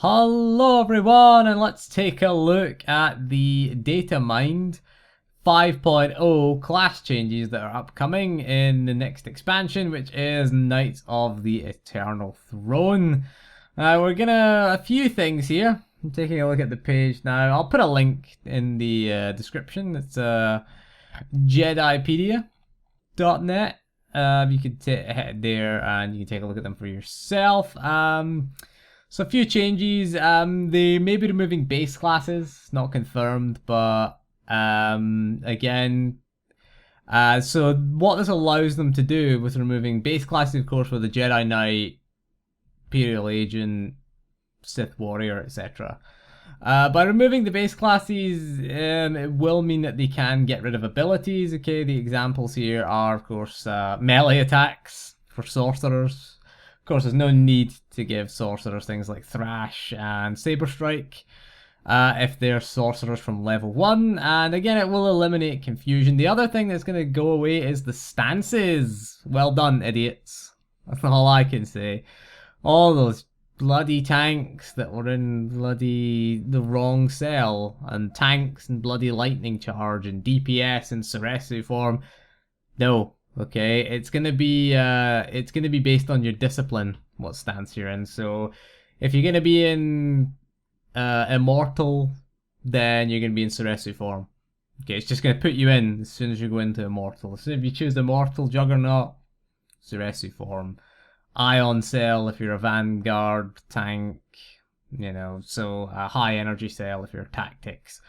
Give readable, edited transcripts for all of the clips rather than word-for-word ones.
Hello everyone, and let's take a look at the Data Mind 5.0 class changes that are upcoming in the next expansion, which is Knights of the Eternal Throne. We're gonna, a few things here. I'm taking a look at the page now. I'll put a link in the description. It's Jedipedia.net. You could head there and you can take a look at them for yourself. So a few changes. They may be removing base classes, not confirmed, but again, so what this allows them to do with removing base classes, of course, with the Jedi Knight, Imperial Agent, Sith Warrior, etc. By removing the base classes, it will mean that they can get rid of abilities. Okay, the examples here are, of course, melee attacks for sorcerers. Of course, there's no need to give sorcerers things like Thrash and Saber Strike if they're sorcerers from level 1. And again, it will eliminate confusion. The other thing that's going to go away is the stances. Well done, idiots. That's all I can say. All those bloody tanks that were in bloody the wrong cell, and tanks and bloody lightning charge and DPS and Sorcerer form. No. Okay, it's gonna be based on your discipline, what stance you're in. So if you're gonna be in Immortal, then you're gonna be in Sorcerer form. Okay, it's just gonna put you in as soon as you go into Immortal. So if you choose Immortal Juggernaut, Sorcerer form. Ion Cell if you're a Vanguard tank, you know, so a high energy cell if you're Tactics.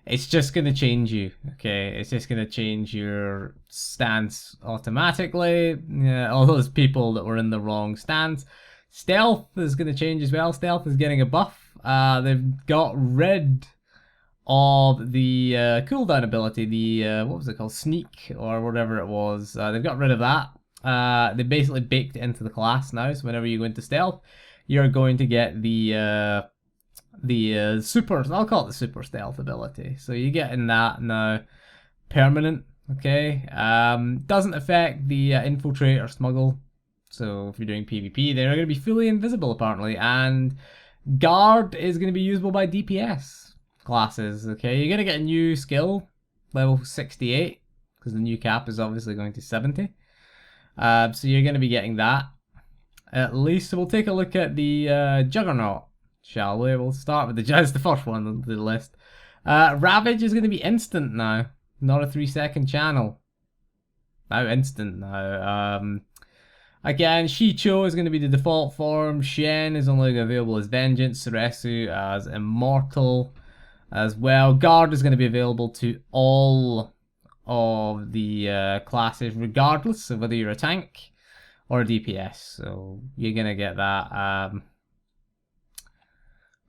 It's just going to change you, okay? It's just going to change your stance automatically. Yeah, all those people that were in the wrong stance. Stealth is going to change as well. Stealth is getting a buff. They've got rid of the cooldown ability, the, what was it called? Sneak, or whatever it was. They've got rid of that. They basically baked it into the class now, so whenever you go into stealth, you're going to get the super, I'll call it the super stealth ability. So you're getting that now, permanent, okay? Doesn't affect the infiltrate or smuggle. So if you're doing PvP, they're going to be fully invisible apparently. And guard is going to be usable by DPS classes, okay? You're going to get a new skill, level 68, because the new cap is obviously going to 70. So you're going to be getting that, at least. So we'll take a look at the Juggernaut, shall we? We'll start with the first one on the list. Ravager is going to be instant now, not a 3-second channel. Now instant now. Again, Shicho is going to be the default form. Shen is only available as Vengeance. Sorcerer as Immortal as well. Guard is going to be available to all of the classes, regardless of whether you're a tank or a DPS. So you're going to get that.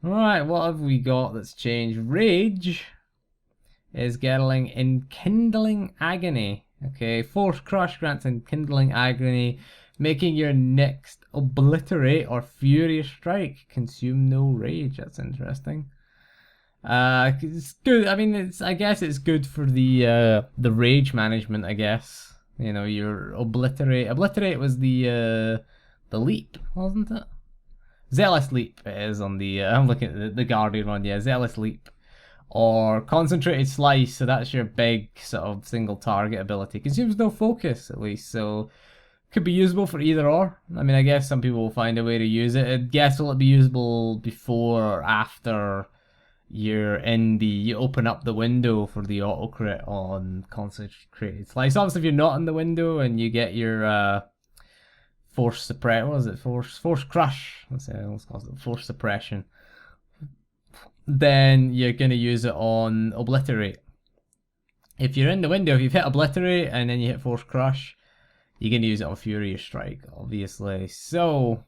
Alright, what have we got that's changed? Rage is getting Enkindling Agony. Okay, Force Crush grants Enkindling Agony, making your next Obliterate or Furious Strike consume no rage. That's interesting. It's good. I mean, I guess it's good for the rage management. I guess, you know, your Obliterate. Obliterate was the leap, wasn't it? Zealous Leap it is on the, I'm looking at the Guardian one, yeah, Zealous Leap. Or Concentrated Slice, so that's your big sort of single target ability. Consumes no focus, at least, so could be usable for either or. I mean, I guess some people will find a way to use it. I guess will it be usable before or after you're in the, you open up the window for the auto crit on Concentrated Slice. Obviously, if you're not in the window and you get your, Force suppress. What is it? Force crush. Let's say let's call it force suppression. Then you're gonna use it on obliterate. If you're in the window, if you've hit obliterate and then you hit force crush, you're gonna use it on furious strike, obviously. So,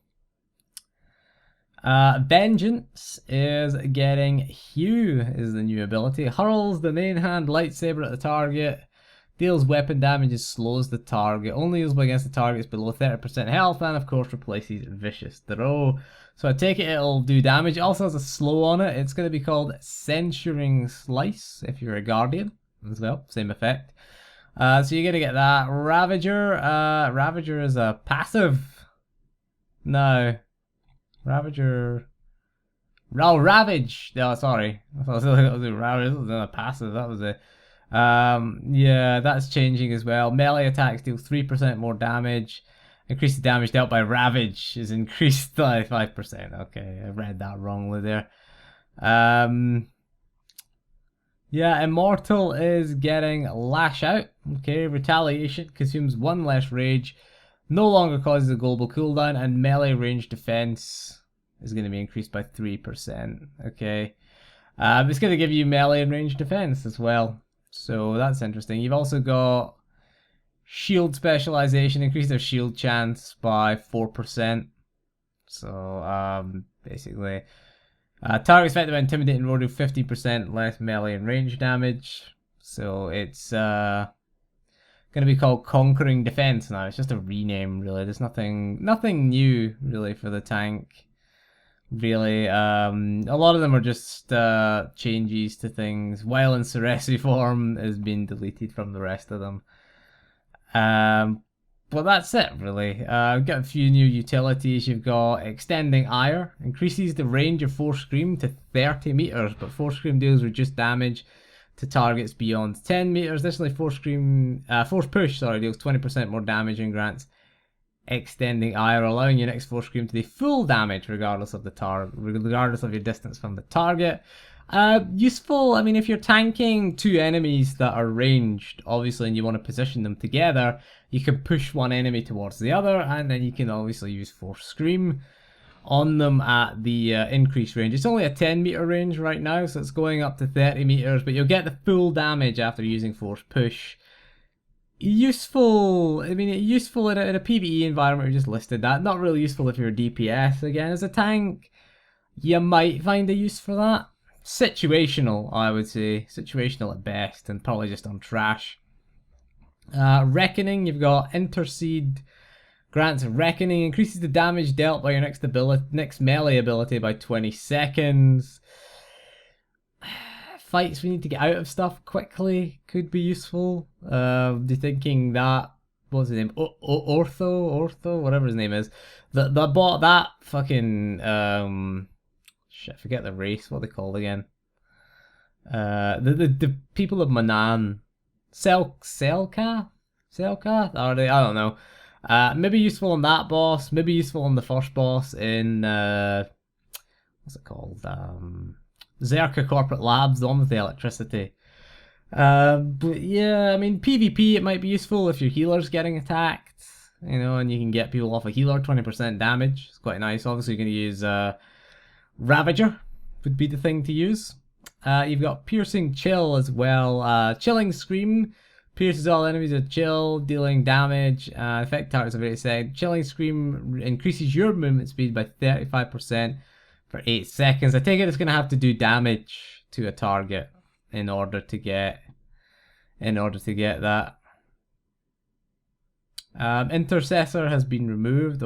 vengeance is getting Hue is the new ability. Hurls the main hand lightsaber at the target. Deals weapon damage and slows the target. Only usable against the targets below 30% health, and of course replaces Vicious Throw. So I take it it'll do damage. It also has a slow on it. It's going to be called Censuring Slice if you're a Guardian as well. Same effect. So you're going to get that. Ravager. Ravager is a passive. No. Ravager. Oh, Ravage. No, sorry. I thought it was a Ravage. This was a passive. That was it. Yeah, that's changing as well. Melee attacks deal 3% more damage. Increase the damage dealt by Ravage is increased by 5%. Okay, I read that wrongly there. Yeah, Immortal is getting Lash Out. Okay, Retaliation consumes 1 less rage, no longer causes a global cooldown, and melee range defense is going to be increased by 3%. Okay, it's going to give you melee and range defense as well, so that's interesting. You've also got shield specialization, increase their shield chance by 4%. So basically, targets affected by intimidating roll do 50% less melee and range damage. So it's going to be called Conquering Defense now. It's just a rename, really. There's nothing new really for the tank. Really, a lot of them are just changes to things. While in Sorcerer form has been deleted from the rest of them. But that's it, really. We've got a few new utilities. You've got Extending Ire. Increases the range of Force Scream to 30 meters, but Force Scream deals reduced damage to targets beyond 10 meters. Additionally, Force Push deals 20% more damage and grants Extending Ire, allowing your next Force Scream to do full damage regardless of your distance from the target. Useful, I mean, if you're tanking 2 enemies that are ranged, obviously, and you want to position them together, you can push one enemy towards the other, and then you can obviously use Force Scream on them at the increased range. It's only a 10 meter range right now, so it's going up to 30 meters, but you'll get the full damage after using Force Push. Useful, I mean, useful in a PvE environment, we just listed that. Not really useful if you're a DPS. Again, as a tank, you might find a use for that. Situational, I would say. Situational at best, and probably just on trash. Reckoning, you've got Intercede. Grants Reckoning, increases the damage dealt by your next melee ability by 20 seconds. Fights we need to get out of stuff quickly could be useful. Do you thinking that, what's his name? Ortho, whatever his name is. That bought that fucking shit, I forget the race, what they called again. The people of Manan. Selka? Are they? I don't know. Maybe useful on that boss, maybe useful on the first boss in what's it called? Zerka Corporate Labs, the one with the electricity. But yeah, I mean, PvP, it might be useful if your healer's getting attacked, you know, and you can get people off a healer, 20% damage. It's quite nice. Obviously, you're going to use Ravager, would be the thing to use. You've got Piercing Chill as well. Chilling Scream pierces all enemies with chill, dealing damage. Effect targets, I've already said. Chilling Scream increases your movement speed by 35%. For 8 seconds. I take it it's going to have to do damage to a target in order to get that. Intercessor has been removed,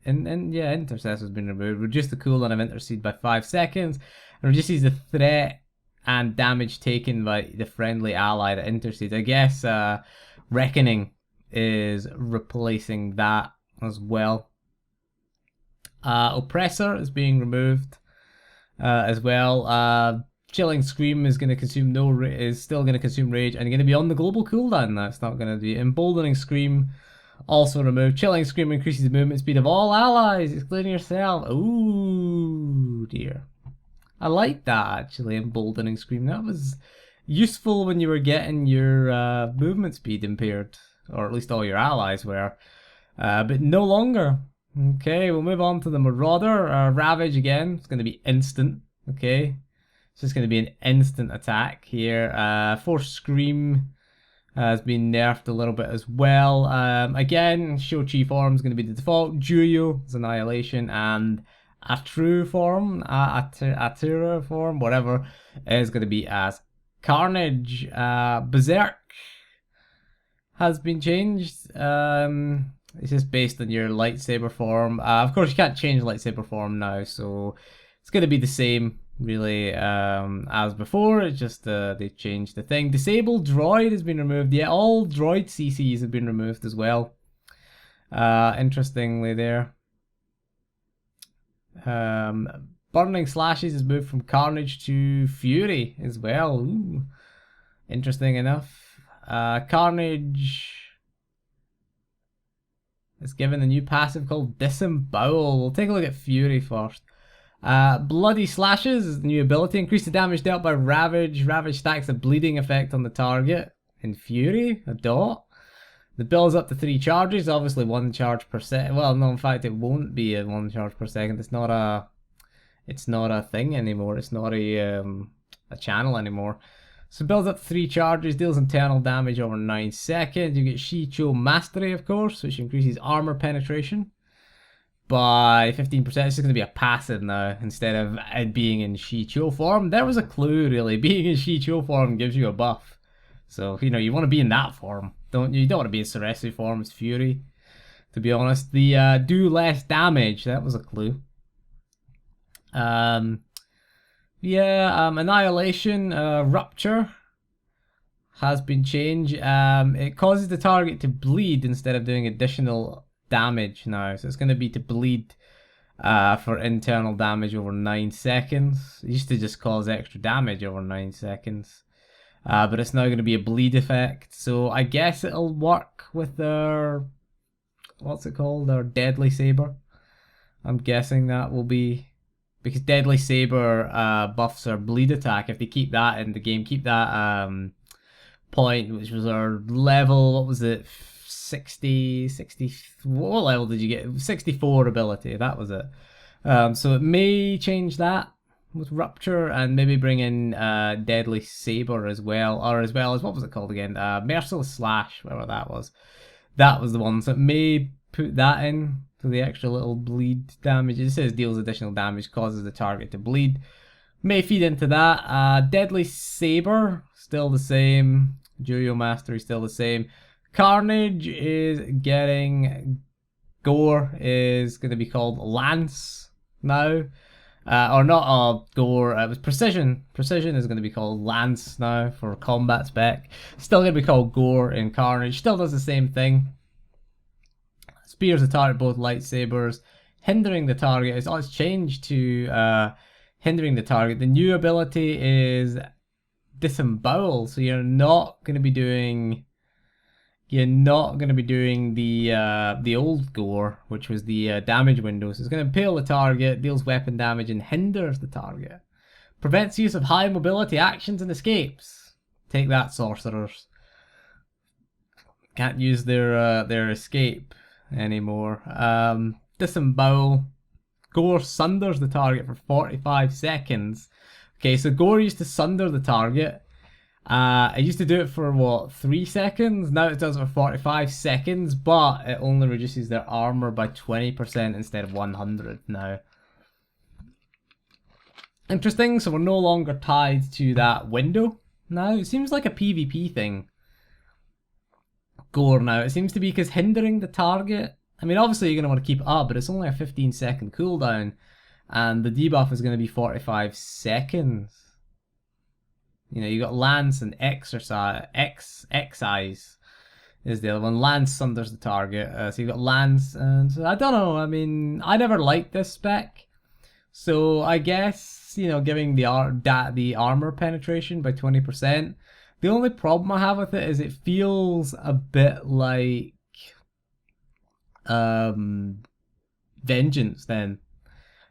Intercessor has been removed. Reduce the cooldown of Intercede by 5 seconds, and reduces the threat and damage taken by the friendly ally that intercedes. I guess Reckoning is replacing that as well. Oppressor is being removed as well. Chilling Scream is going to consume is still going to consume rage and going to be on the global cooldown. That's not going to be. Emboldening Scream also removed. Chilling Scream increases the movement speed of all allies, excluding yourself. Ooh dear. I like that actually. Emboldening Scream. That was useful when you were getting your movement speed impaired, or at least all your allies were, but no longer. Okay, we'll move on to the Marauder. Ravage again. It's going to be instant. Okay, it's just going to be an instant attack here. Force Scream has been nerfed a little bit as well. Again, Shochi form is going to be the default. Juyo is Annihilation, and Atru form, Atira form, whatever, is going to be as Carnage. Berserk has been changed. It's just based on your lightsaber form. Of course, you can't change lightsaber form now, so it's going to be the same, really, as before. It's just they changed the thing. Disabled Droid has been removed. Yeah, all Droid CCs have been removed as well. Interestingly there. Burning Slashes is moved from Carnage to Fury as well. Ooh. Interesting enough. Carnage is given a new passive called Disembowel. We'll take a look at Fury first. Bloody Slashes is the new ability. Increase the damage dealt by Ravage. Ravage stacks a bleeding effect on the target. In Fury, a dot. The builds up to 3 charges. Obviously 1 charge per second. Well, no, in fact it won't be a 1 charge per second. It's not a thing anymore. It's not a channel anymore. So builds up to 3 charges, deals internal damage over 9 seconds. You get Shicho Mastery, of course, which increases armor penetration by 15%. It's just going to be a passive now instead of it being in Shicho form. There was a clue, really. Being in Shicho form gives you a buff. So, you know, you want to be in that form, don't you? You don't want to be in Sorcerer form. It's Fury, to be honest. The do less damage, that was a clue. Annihilation Rupture has been changed. It causes the target to bleed instead of doing additional damage now. So it's going to be to bleed for internal damage over 9 seconds. It used to just cause extra damage over 9 seconds. But it's now going to be a bleed effect. So I guess it'll work with their, what's it called? Their Deadly Saber. I'm guessing that will be, because Deadly Saber buffs our bleed attack. If they keep that in the game, keep that point, which was our level, what was it? 60, what level did you get? 64 ability, that was it. So it may change that with Rupture and maybe bring in Deadly Saber as well, or as well as, what was it called again? Merciless Slash, whatever that was. That was the one, so it may put that in for the extra little bleed damage. It says deals additional damage, causes the target to bleed. May feed into that. Deadly Saber, still the same. Jurio Mastery, still the same. Carnage is getting, Gore is going to be called Lance now. Or not Gore, it was Precision. Precision is going to be called Lance now for combat spec. Still going to be called Gore in Carnage. Still does the same thing. Spears the target, both lightsabers. Hindering the target. It's changed to hindering the target. The new ability is Disembowel. So you're not going to be doing the old Gore, which was the damage window. So it's going to impale the target, deals weapon damage, and hinders the target. Prevents use of high mobility actions and escapes. Take that, sorcerers. Can't use their escape anymore. Disembowel. Gore sunders the target for 45 seconds. Okay, so Gore used to sunder the target. I used to do it for, what, 3 seconds? Now it does it for 45 seconds, but it only reduces their armor by 20% instead of 100 now. Interesting, so we're no longer tied to that window now. It seems like a PvP thing. Gore now. It seems to be because hindering the target. I mean, obviously you're going to want to keep it up, but it's only a 15-second cooldown. And the debuff is going to be 45 seconds. You know, you got Lance and Excise is the other one. Lance sunders the target. So you got Lance, and I don't know. I mean, I never liked this spec, so I guess, you know, giving the armor penetration by 20%. The only problem I have with it is it feels a bit like Vengeance. Then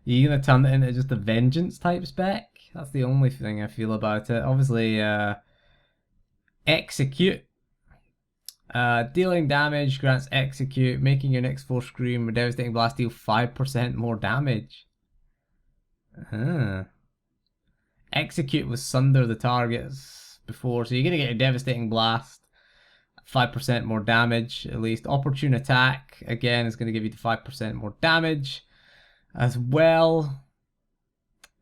you're gonna turn it into just a Vengeance type spec. That's the only thing I feel about it. Obviously, Execute. Dealing damage grants Execute, making your next four scream or devastating blast deal 5% more damage. Execute was sunder the targets before, so you're going to get a devastating blast. 5% more damage, at least. Opportune attack, again, is going to give you the 5% more damage as well.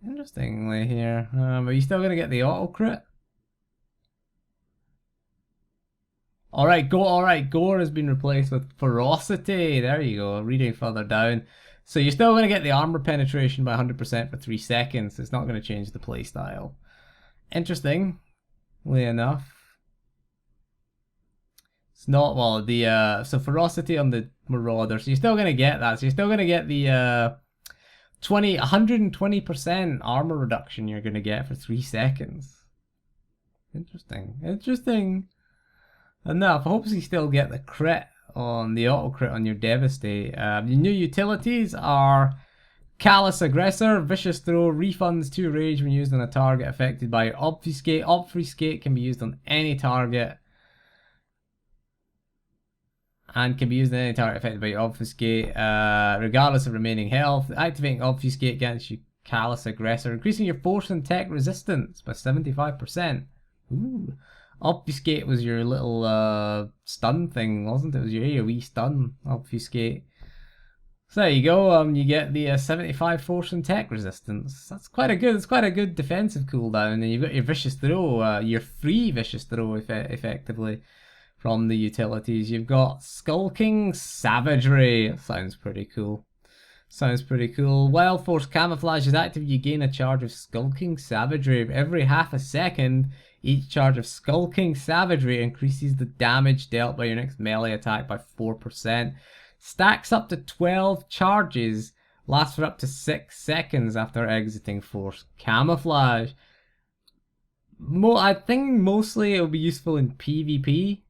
Interestingly here, are you still going to get the auto crit? Alright, Gore has been replaced with Ferocity. There you go, reading further down. So you're still going to get the armor penetration by 100% for 3 seconds. It's not going to change the playstyle. Interestingly enough. It's not, well, the, so Ferocity on the Marauder. So you're still going to get that. So you're still going to get the 120% armor reduction you're going to get for 3 seconds. Interesting. Interesting enough. I hope you still get the crit on the auto crit on your Devastate. The new utilities are Callous Aggressor, Vicious Throw, refunds 2 rage when used on a target affected by Obfuscate. Obfuscate can be used on any target. And can be used on any target affected by Obfuscate, regardless of remaining health. Activating Obfuscate against you Callous Aggressor, increasing your force and tech resistance by 75%. Ooh. Obfuscate was your little stun thing, wasn't it? It was your AoE stun, Obfuscate. So there you go. You get the 75 force and tech resistance. That's quite a good. It's quite a good defensive cooldown. And you've got your vicious throw, your free vicious throw, effectively, from the utilities. You've got Skulking Savagery. That sounds pretty cool. Sounds pretty cool. While Force Camouflage is active, you gain a charge of Skulking Savagery. Every half a second, each charge of Skulking Savagery increases the damage dealt by your next melee attack by 4%. Stacks up to 12 charges. Lasts for up to 6 seconds after exiting Force Camouflage. I think mostly it will be useful in PvP.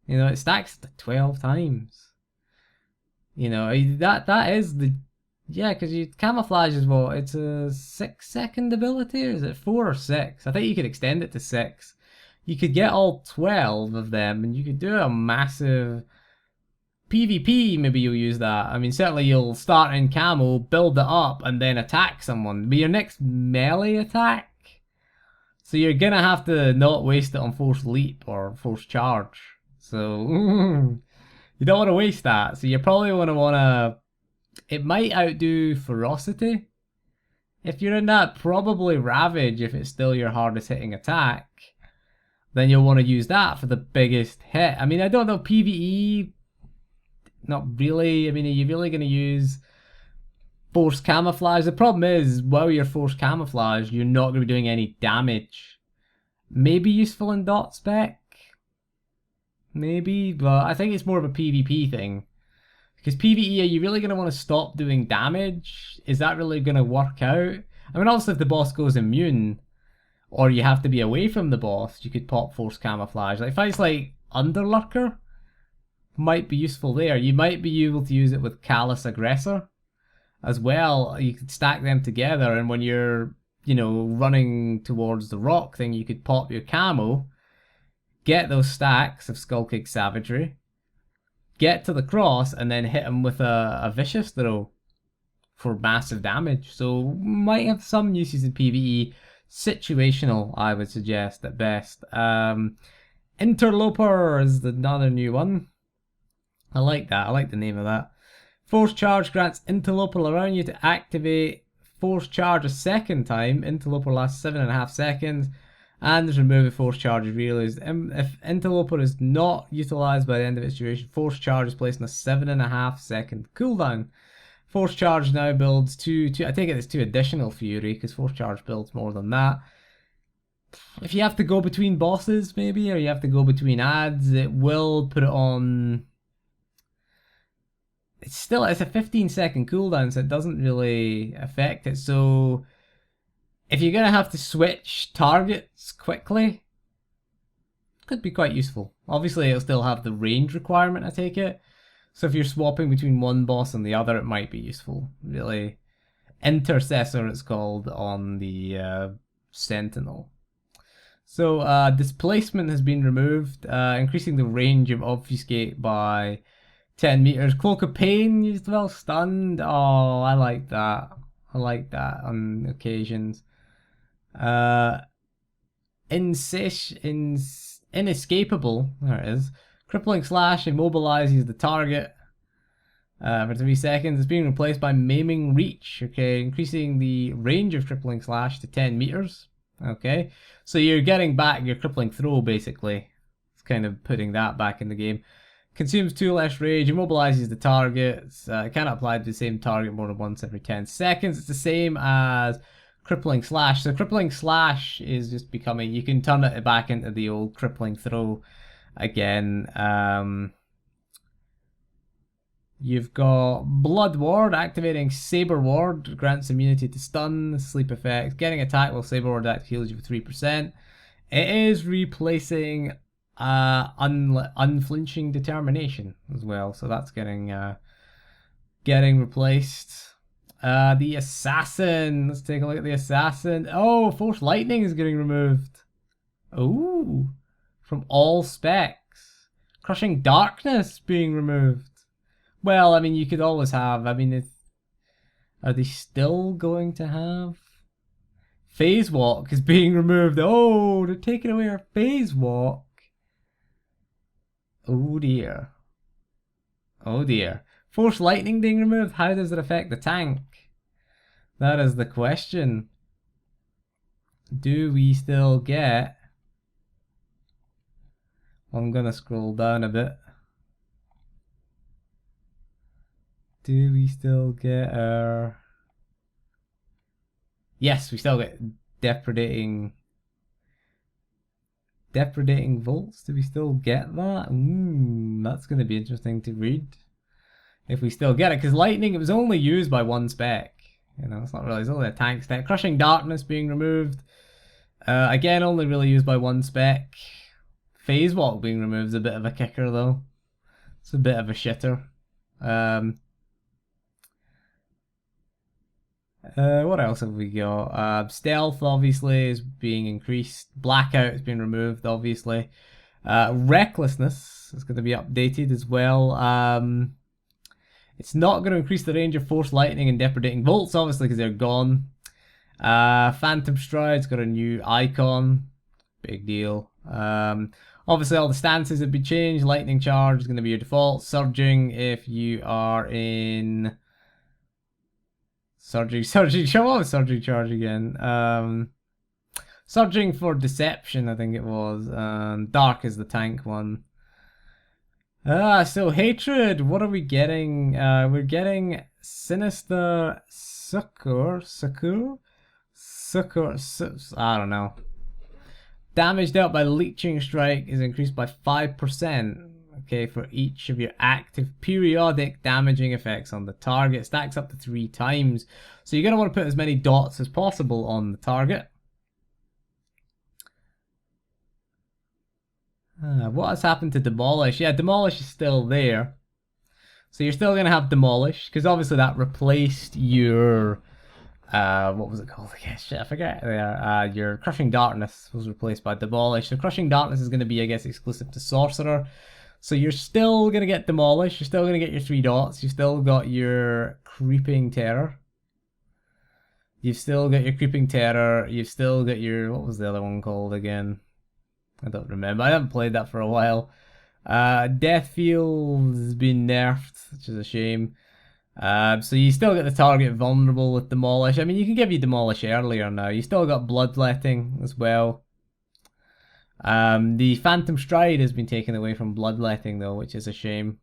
You know, it stacks up to 12 times. You know, that is the... Yeah, because Camouflage is what? It's a 6-second ability, or is it 4 or 6? I think you could extend it to 6. You could get all 12 of them, and you could do a massive... PvP, maybe you'll use that. I mean, certainly you'll start in camo, build it up, and then attack someone. Be your next melee attack. So you're gonna have to not waste it on Force Leap or Force Charge. So, you don't want to waste that. So you're probably going to want to... It might outdo Ferocity. If you're in that, probably Ravage if it's still your hardest hitting attack. Then you'll want to use that for the biggest hit. I mean, I don't know, PvE... Not really. I mean, are you really going to use Force Camouflage? The problem is, while you're Force Camouflage, you're not going to be doing any damage. Maybe useful in dot spec. Maybe, but I think it's more of a PvP thing. Because PvE, are you really going to want to stop doing damage? Is that really going to work out? I mean, obviously if the boss goes immune, or you have to be away from the boss, you could pop Force Camouflage. Like fights like Underlurker might be useful there. You might be able to use it with Callous Aggressor as well. You could stack them together, and when you're, you know, running towards the rock thing, you could pop your camo, get those stacks of Skulking Savagery, get to the cross, and then hit him with a vicious throw for massive damage. So might have some uses in PvE. Situational, I would suggest at best. Interloper is another new one. I like that. I like the name of that. Force Charge grants Interloper around you to activate Force Charge a second time. Interloper lasts 7.5 seconds. And there's remove if Force Charge is realized. If Interloper is not utilized by the end of its duration, Force Charge is placed on a 7.5 second cooldown. Force Charge now builds I take it it's 2 additional Fury, because Force Charge builds more than that. If you have to go between bosses, maybe, or you have to go between adds, it will put it on... It's a 15-second cooldown, so it doesn't really affect it. So if you're going to have to switch targets quickly, it could be quite useful. Obviously, it'll still have the range requirement, I take it. So if you're swapping between one boss and the other, it might be useful, really. Intercessor, it's called on the Sentinel. So displacement has been removed, increasing the range of Obfuscate by 10 meters. Cloak of Pain used well stunned. Oh, I like that. I like that on occasions. Inescapable. There it is. Crippling Slash immobilizes the target for 3 seconds. It's being replaced by Maiming Reach. Okay, increasing the range of Crippling Slash to 10 meters. Okay, so you're getting back your Crippling Throw basically. It's kind of putting that back in the game. Consumes 2 less rage, immobilizes the targets, cannot apply to the same target more than once every 10 seconds. It's the same as Crippling Slash. So Crippling Slash is just becoming, you can turn it back into the old Crippling Throw again. You've got Blood Ward, activating Saber Ward, grants immunity to stun, sleep effects, getting attacked while Saber Ward active heals you for 3%. It is replacing Unflinching Determination as well, so that's getting replaced. The Assassin, let's take a look at the Assassin. Oh, Force Lightning is getting removed. Oh, from all specs. Crushing Darkness being removed. Well, I mean, you could always have, I mean, are they still going to have? Phase Walk is being removed. Oh, they're taking away our Phase Walk. Oh dear. Oh dear. Force Lightning being removed, how does it affect the tank? That is the question. Do we still get... I'm gonna scroll down a bit. Do we still get our... Yes, we still get depredating volts. Do we still get that? That's going to be interesting to read. If we still get it, because lightning, it was only used by one spec. You know, it's not really, it's only a tank spec. Crushing Darkness being removed. Again, only really used by one spec. Phase Walk being removed is a bit of a kicker though. It's a bit of a shitter. What else have we got? Stealth obviously is being increased. Blackout has been removed obviously. Recklessness is going to be updated as well. It's not going to increase the range of Force Lightning and Depredating Bolts obviously because they're gone. Phantom Stride's got a new icon. Big deal. Obviously all the stances have been changed. Lightning Charge is going to be your default. Surging if you are in... Surging, show off Surging Charge again. Surging for Deception, I think it was. Dark is the tank one. So Hatred, what are we getting? We're getting Sinister Succor, I don't know. Damage dealt by Leeching Strike is increased by 5%. Okay, for each of your active periodic damaging effects on the target. Stacks up to 3 times. So you're going to want to put as many dots as possible on the target. What has happened to Demolish? Yeah, Demolish is still there. So you're still going to have Demolish, because obviously that replaced your... what was it called again? Shit, I forget there. Your Crushing Darkness was replaced by Demolish. So Crushing Darkness is going to be, I guess, exclusive to Sorcerer. So you're still going to get Demolish, you're still going to get your 3 dots, you've still got your Creeping Terror. You've still got your Creeping Terror, you've still got your... What was the other one called again? I don't remember, I haven't played that for a while. Death Field has been nerfed, which is a shame. So you still get the target vulnerable with Demolish. I mean, you can give you Demolish earlier now. You still got Bloodletting as well. The Phantom Stride has been taken away from Bloodletting though, which is a shame.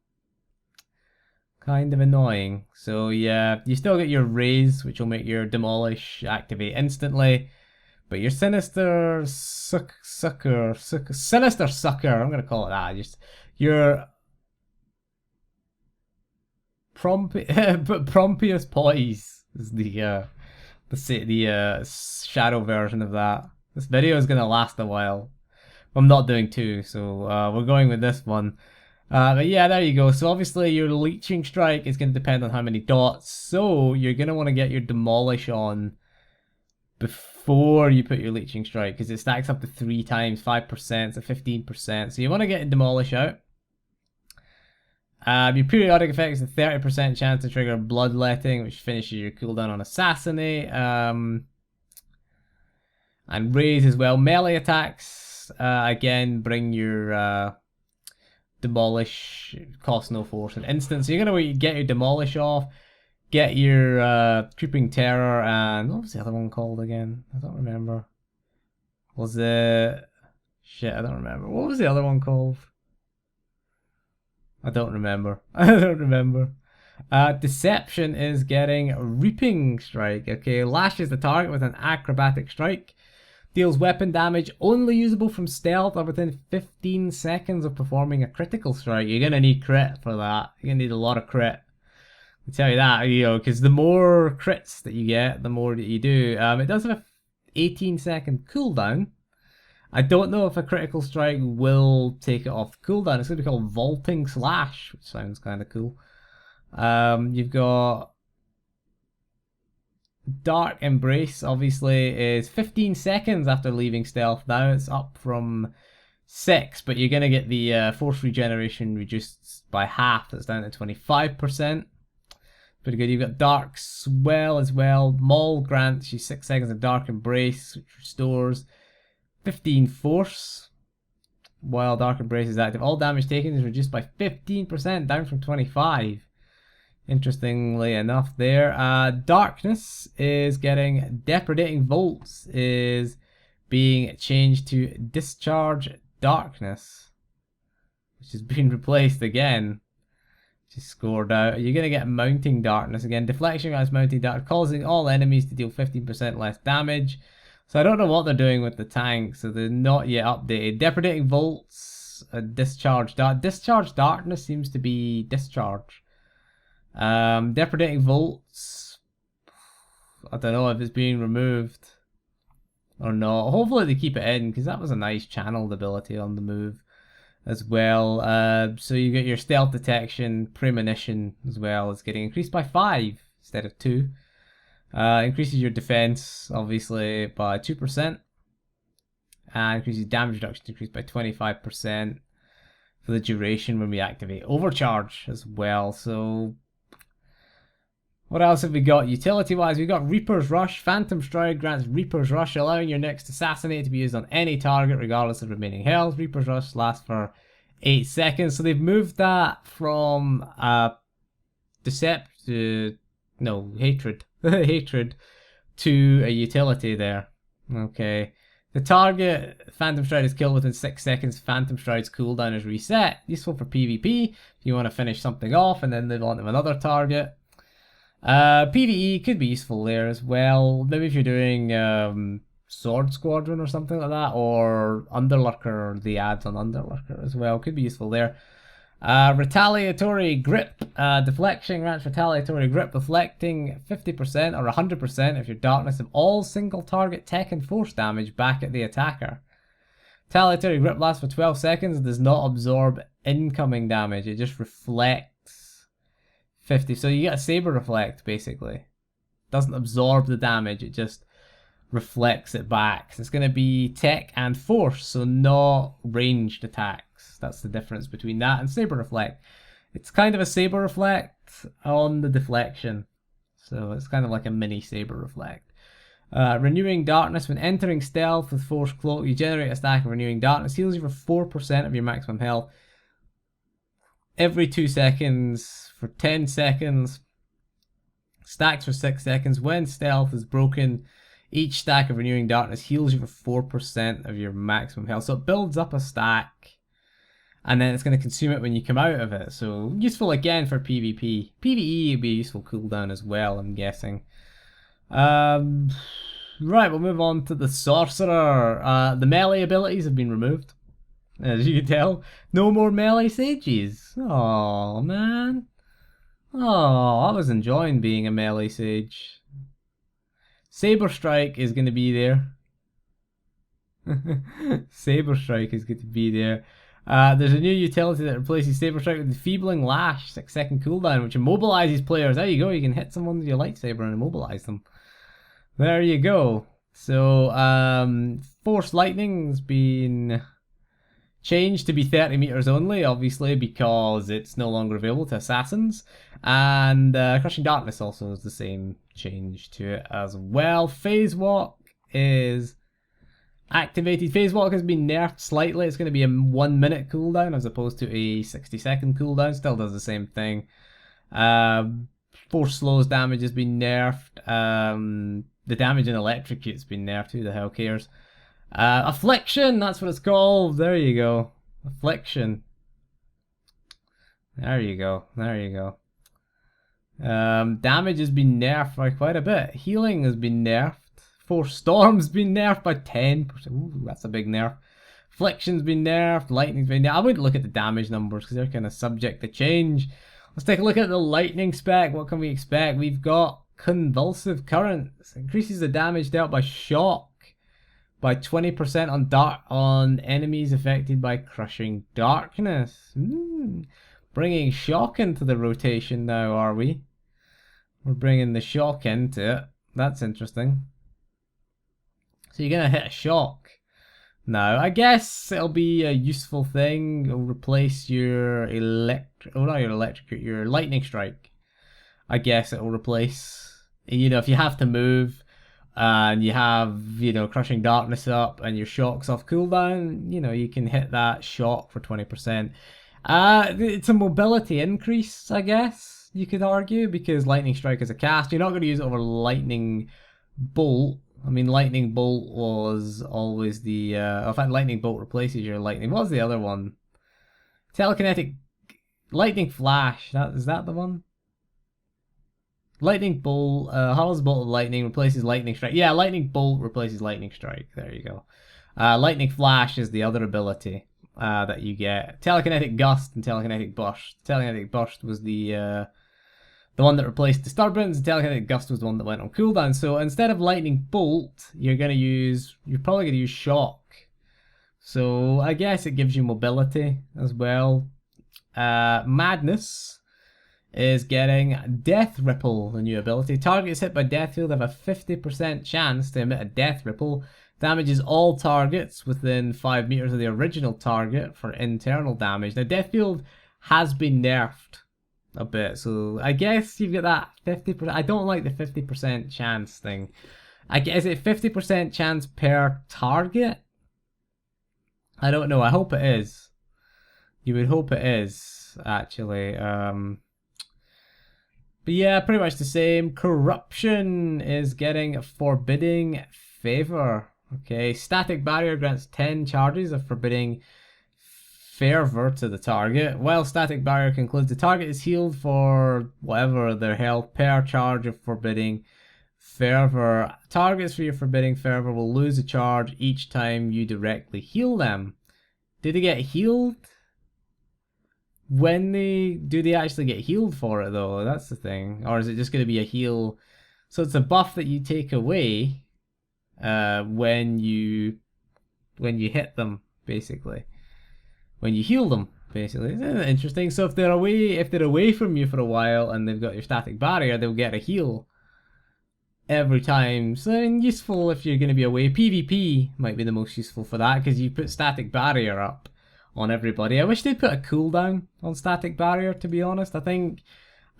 Kind of annoying. So yeah, you still get your Raise, which will make your Demolish activate instantly. But your Sinister Succor, Sinister Succor, I'm going to call it that. Just your Prompious Poise is the shadow version of that. This video is going to last a while. I'm not doing 2, so we're going with this one. But yeah, there you go. So obviously your Leeching Strike is going to depend on how many dots. So you're going to want to get your Demolish on before you put your Leeching Strike, because it stacks up to 3 times, 5%, so 15%. So you want to get Demolish out. Your periodic effect is a 30% chance to trigger Bloodletting, which finishes your cooldown on Assassinate. And Raise as well. Melee attacks, again, bring your Demolish, cost no force and instant. So you're going to get your Demolish off, get your Creeping Terror, and what was the other one called again? I don't remember. Was it... Shit, I don't remember. What was the other one called? I don't remember. I don't remember. Deception is getting Reaping Strike. Okay, lashes the target with an acrobatic strike. Deals weapon damage only usable from stealth or within 15 seconds of performing a critical strike. You're going to need crit for that. You're going to need a lot of crit. I tell you that, because the more crits that you get, the more that you do. It does have a 18-second cooldown. I don't know if a critical strike will take it off the cooldown. It's going to be called Vaulting Slash, which sounds kind of cool. You've got Dark Embrace, obviously, is 15 seconds after leaving stealth. Now it's up from 6, but you're going to get the force regeneration reduced by half. That's down to 25%. Pretty good. You've got Dark Swell as well. Maul grants you 6 seconds of Dark Embrace, which restores 15 force while Dark Embrace is active. All damage taken is reduced by 15%, down from 25. Interestingly enough there. Darkness is getting Depredating Bolts is being changed to Discharge Darkness, which has been replaced again. Just scored out. You're going to get Mounting Darkness again. Deflection as Mounting Darkness, causing all enemies to deal 15% less damage. So I don't know what they're doing with the tank, so they're not yet updated. Depredating Bolts, Discharge Darkness seems to be Discharge. Depredating Bolts, I don't know if it's being removed or not. Hopefully they keep it in, because that was a nice channeled ability on the move as well. So you get your stealth detection, premonition as well. It's getting increased by 5 instead of 2. Increases your defense, obviously, by 2%. Increases damage reduction, increased by 25% for the duration when we activate Overcharge as well. So what else have we got? Utility-wise, we've got Reaper's Rush. Phantom Stride grants Reaper's Rush, allowing your next Assassinate to be used on any target, regardless of remaining health. Reaper's Rush lasts for 8 seconds. So they've moved that from Hatred. Hatred to a utility there. Okay. The target Phantom Stride is killed within 6 seconds. Phantom Stride's cooldown is reset. Useful for PvP if you want to finish something off and then move on to another target. PvE could be useful there as well. Maybe if you're doing Sword Squadron or something like that, or Underlurker, the ads on Underlurker as well, could be useful there. Retaliatory Grip. Deflection grants Retaliatory Grip, deflecting 50% or 100% of your darkness of all single target tech and force damage back at the attacker. Retaliatory Grip lasts for 12 seconds and does not absorb incoming damage. It just reflects 50. So you get a Saber Reflect, basically. Doesn't absorb the damage, it just reflects it back. So it's going to be tech and force, so not ranged attacks. That's the difference between that and Saber Reflect. It's kind of a Saber Reflect on the deflection. So it's kind of like a mini Saber Reflect. Renewing Darkness. When entering stealth with Force Cloak, you generate a stack of Renewing Darkness. Heals you for 4% of your maximum health every 2 seconds for 10 seconds. Stacks for 6 seconds. When stealth is broken, each stack of Renewing Darkness heals you for 4% of your maximum health. So it builds up a stack, and then it's going to consume it when you come out of it. So useful again for PvP. PvE would be a useful cooldown as well, I'm guessing. Right, we'll move on to the Sorcerer. The melee abilities have been removed, as you can tell. No more melee sages. Oh man. Oh, I was enjoying being a melee sage. Saber Strike is going to be there. Saber Strike is going to be there. There's a new utility that replaces Saber Strike with Enfeebling Lash, 6-second cooldown, which immobilizes players. There you go, you can hit someone with your lightsaber and immobilize them. There you go. So, Force Lightning's been changed to be 30 meters only, obviously, because it's no longer available to assassins. And Crushing Darkness also is the same change to it as well. Phase Walk is activated. Phase Walk has been nerfed slightly. It's going to be a 1 minute cooldown as opposed to a 60-second cooldown. Still does the same thing. Force Slows damage has been nerfed. The damage in Electrocute's been nerfed. Who the hell cares? Affliction, that's what it's called. There you go. Affliction. There you go. There you go. Damage has been nerfed by quite a bit. Healing has been nerfed. Force Storm's been nerfed by 10%. Ooh, that's a big nerf. Affliction's been nerfed. Lightning's been nerfed. I wouldn't look at the damage numbers because they're kind of subject to change. Let's take a look at the lightning spec. What can we expect? We've got convulsive currents. Increases the damage dealt by shock by 20% on enemies affected by crushing darkness. Bringing shock into the rotation now, are we? We're bringing the shock into it. That's interesting. So you're going to hit a shock. Now, I guess it'll be a useful thing. It'll replace your your lightning strike. I guess it'll replace, you know, if you have to move and you have, you know, crushing darkness up and your shock's off cooldown, you know, you can hit that shock for 20%. It's a mobility increase, I guess you could argue, because lightning strike is a cast. You're not going to use it over lightning bolt. I mean, lightning bolt was always the in fact, lightning bolt replaces your lightning. What was the other one? Telekinetic lightning flash. Is that the one? Lightning bolt, Hollis bolt of lightning replaces lightning strike. Yeah, lightning bolt replaces lightning strike. There you go. Lightning flash is the other ability that you get. Telekinetic gust and telekinetic burst. Telekinetic burst was the one that replaced disturbance. And telekinetic gust was the one that went on cooldown. So instead of lightning bolt, you're probably gonna use shock. So I guess it gives you mobility as well. Madness is getting Death Ripple, the new ability. Targets hit by Death Field have a 50% chance to emit a Death Ripple. Damages all targets within 5 meters of the original target for internal damage. Now, Death Field has been nerfed a bit, so I guess you've got that 50%. I don't like the 50% chance thing. Is it 50% chance per target? I don't know. I hope it is. You would hope it is, actually. But yeah, pretty much the same. Corruption is getting Forbidding Favor. Okay, Static Barrier grants 10 charges of Forbidding Fervor to the target. While Static Barrier concludes, the target is healed for whatever their health per charge of Forbidding Fervor. Targets for your Forbidding Fervor will lose a charge each time you directly heal them. Did they get healed? Do they actually get healed for it though? That's the thing. Or is it just going to be a heal? So it's a buff that you take away when you hit them, basically. When you heal them, basically. Isn't that interesting? So if they're away from you for a while and they've got your static barrier, they'll get a heal every time. So I mean, useful if you're going to be away. PvP might be the most useful for that, because you put static barrier up on everybody. I wish they'd put a cooldown on static barrier, to be honest. I think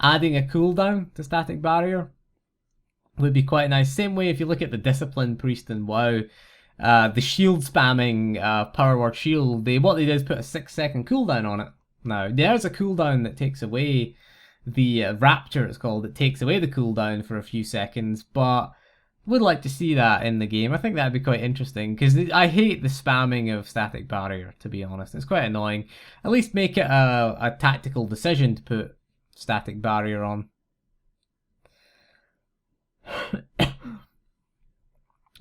adding a cooldown to static barrier would be quite nice. Same way if you look at the Discipline Priest in WoW, the shield spamming power word shield, what they did is put a 6-second cooldown on it. Now, there's a cooldown that takes away the Rapture, it's called. It takes away the cooldown for a few seconds, but would like to see that in the game. I think that'd be quite interesting, because I hate the spamming of static barrier, to be honest. It's quite annoying. At least make it a tactical decision to put static barrier on.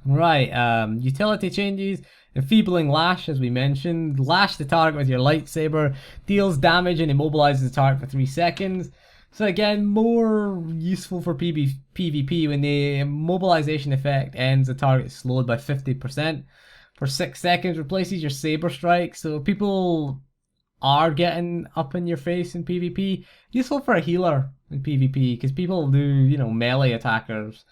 Right, utility changes. Enfeebling Lash, as we mentioned. Lash the target with your lightsaber. Deals damage and immobilizes the target for 3 seconds. So again, more useful for PvP. When the immobilization effect ends, the target is slowed by 50% for 6 seconds. Replaces your saber strike. So people are getting up in your face in PvP. Useful for a healer in PvP, because people do, you know, melee attackers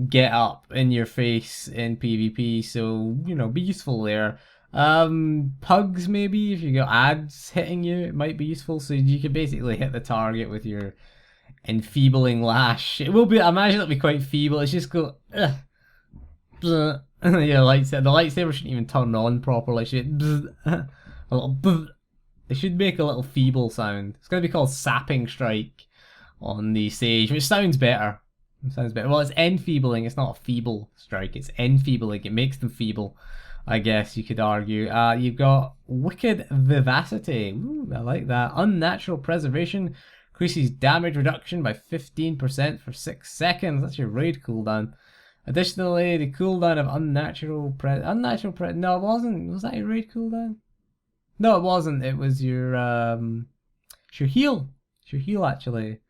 get up in your face in PvP. So, you know, be useful there. Pugs, maybe if you got ads hitting you, it might be useful. So you can basically hit the target with your enfeebling lash. It will be, I imagine it'll be quite feeble. It's just go yeah, the lightsaber shouldn't even turn on properly. They should make a little feeble sound. It's going to be called Sapping Strike on the stage, which sounds better. It sounds better. Well, it's enfeebling. It's not a feeble strike. It's enfeebling. It makes them feeble, I guess you could argue. You've got Wicked Vivacity. Ooh, I like that. Unnatural Preservation. Increases damage reduction by 15% for 6 seconds. That's your raid cooldown. Additionally, the cooldown of no, it wasn't. Was that your raid cooldown? No, it wasn't. It was your heal. It's your heal, actually.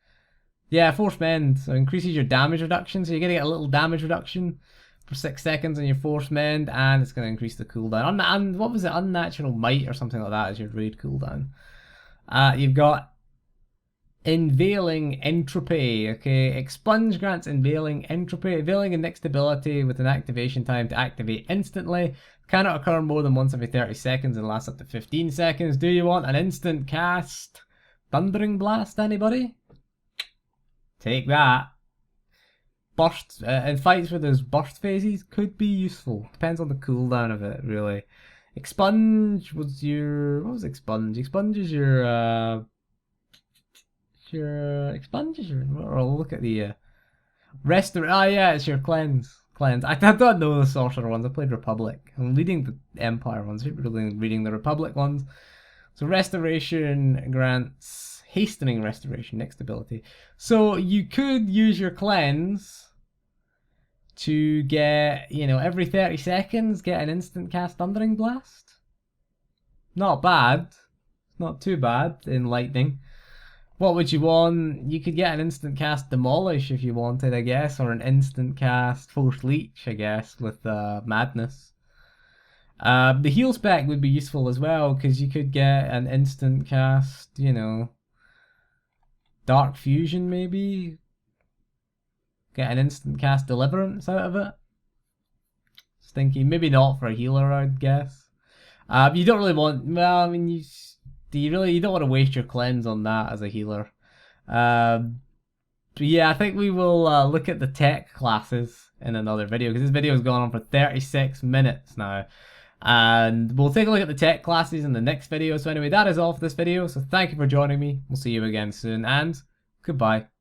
Yeah, Force Mend. So increases your damage reduction. So you're going to get a little damage reduction for 6 seconds on your Force Mend, and it's going to increase the cooldown. And what was it? Unnatural Might or something like that is your raid cooldown. You've got Unveiling Entropy. Okay, Expunge grants Unveiling Entropy. Unveiling a next ability with an activation time to activate instantly. Cannot occur more than once every 30 seconds and lasts up to 15 seconds. Do you want an instant cast Thundering Blast, anybody? Take that. Burst in fights where there's burst phases could be useful. Depends on the cooldown of it, really. Expunge was your... What was Expunge? Expunge is your... Expunge is your... I'll look at the... Restore... Oh yeah, it's your Cleanse. Cleanse. I don't know the Sorcerer ones. I played Republic. I'm reading the Empire ones. I'm really reading the Republic ones. So Restoration grants... Hastening Restoration, next ability. So you could use your Cleanse to get, you know, every 30 seconds, get an instant cast Thundering Blast. Not bad. Not too bad in Lightning. What would you want? You could get an instant cast Demolish if you wanted, I guess, or an instant cast Force Leech, I guess, with Madness. The heal spec would be useful as well, because you could get an instant cast, you know, Dark Fusion maybe. Get an instant cast Deliverance out of it. Stinky. Maybe not for a healer, I'd guess. You don't really want... Well, I mean, you don't want to waste your Cleanse on that as a healer. But yeah, I think we will look at the tech classes in another video, because this video has gone on for 36 minutes now. And we'll take a look at the tech classes in the next video. So anyway, that is all for this video. So thank you for joining me. We'll see you again soon, and goodbye.